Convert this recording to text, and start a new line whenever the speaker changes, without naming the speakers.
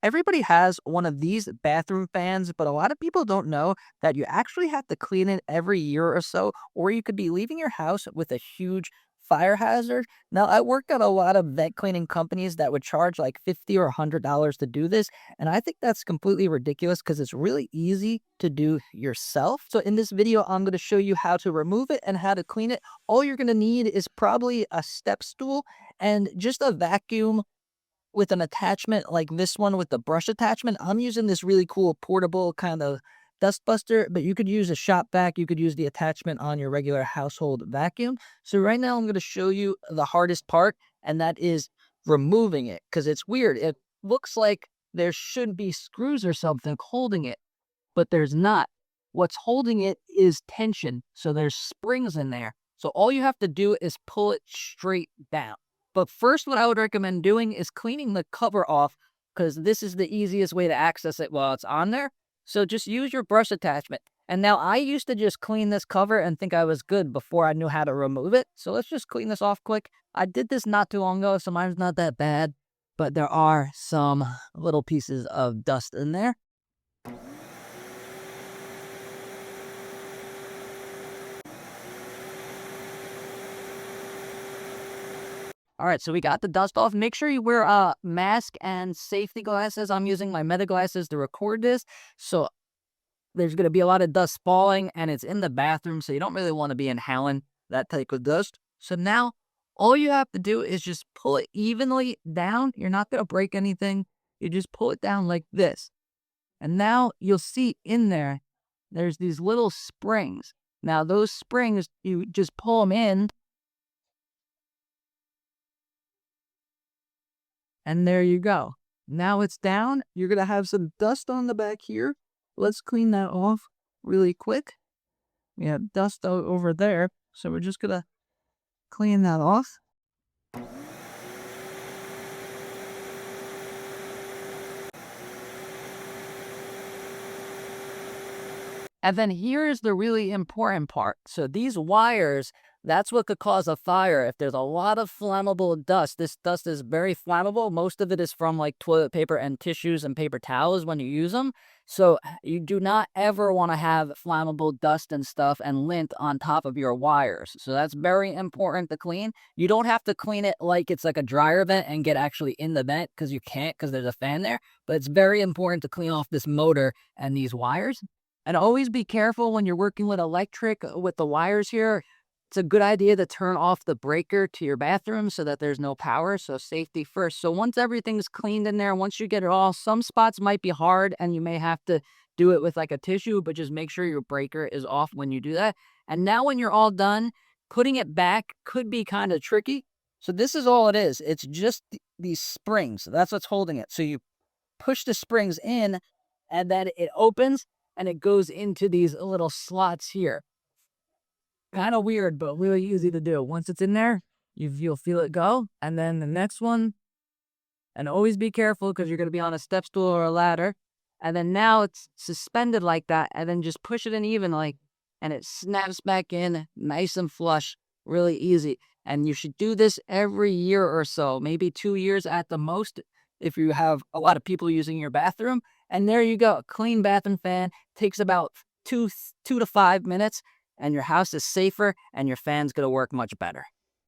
Everybody has one of these bathroom fans, but a lot of people don't know that you actually have to clean it every year or so, or you could be leaving your house with a huge fire hazard. Now, I worked at a lot of vent cleaning companies that would charge like $50 or $100 to do this, and I think that's completely ridiculous because it's really easy to do yourself. So in this video, I'm going to show you how to remove it and how to clean it. All you're going to need is probably a step stool and just a vacuum with an attachment like this one with the brush attachment. I'm using this really cool portable kind of dust buster, but you could use a shop vac. You could use the attachment on your regular household vacuum. So right now I'm going to show you the hardest part, and that is removing it because it's weird. It looks like there should be screws or something holding it, but there's not. What's holding it is tension. So there's springs in there. So all you have to do is pull it straight down. But first, what I would recommend doing is cleaning the cover off because this is the easiest way to access it while it's on there. So just use your brush attachment. And now I used to just clean this cover and think I was good before I knew how to remove it. So let's just clean this off quick. I did this not too long ago, so mine's not that bad, but there are some little pieces of dust in there. All right, so we got the dust off. Make sure you wear a mask and safety glasses. I'm using my Meta glasses to record this. So there's going to be a lot of dust falling, and it's in the bathroom, so you don't really want to be inhaling that type of dust. So now all you have to do is just pull it evenly down. You're not going to break anything. You just pull it down like this. And now you'll see in there, there's these little springs. Now those springs, you just pull them in, and there you go. Now it's down. You're going to have some dust on the back here. Let's clean that off really quick. We have dust over there. So we're just going to clean that off. And then here's the really important part. So these wires, that's what could cause a fire. If there's a lot of flammable dust, this dust is very flammable. Most of it is from like toilet paper and tissues and paper towels when you use them. So you do not ever want to have flammable dust and stuff and lint on top of your wires. So that's very important to clean. You don't have to clean it like it's like a dryer vent and get actually in the vent because you can't because there's a fan there. But it's very important to clean off this motor and these wires. And always be careful when you're working with electric with the wires here. It's a good idea to turn off the breaker to your bathroom so that there's no power. So safety first. So once everything's cleaned in there, once you get it all, some spots might be hard and you may have to do it with like a tissue, but just make sure your breaker is off when you do that. And now when you're all done, putting it back could be kind of tricky. So this is all it is. It's just these springs. That's what's holding it. So you push the springs in and then it opens and it goes into these little slots here. Kind of weird, but really easy to do. Once it's in there, you'll feel it go. And then the next one, and always be careful because you're going to be on a step stool or a ladder. And then now it's suspended like that. And then just push it in evenly and it snaps back in nice and flush, really easy. And you should do this every year or so, maybe 2 years at the most if you have a lot of people using your bathroom. And there you go. A clean bathroom fan takes about two to 5 minutes, and your house is safer and your fan's going to work much better.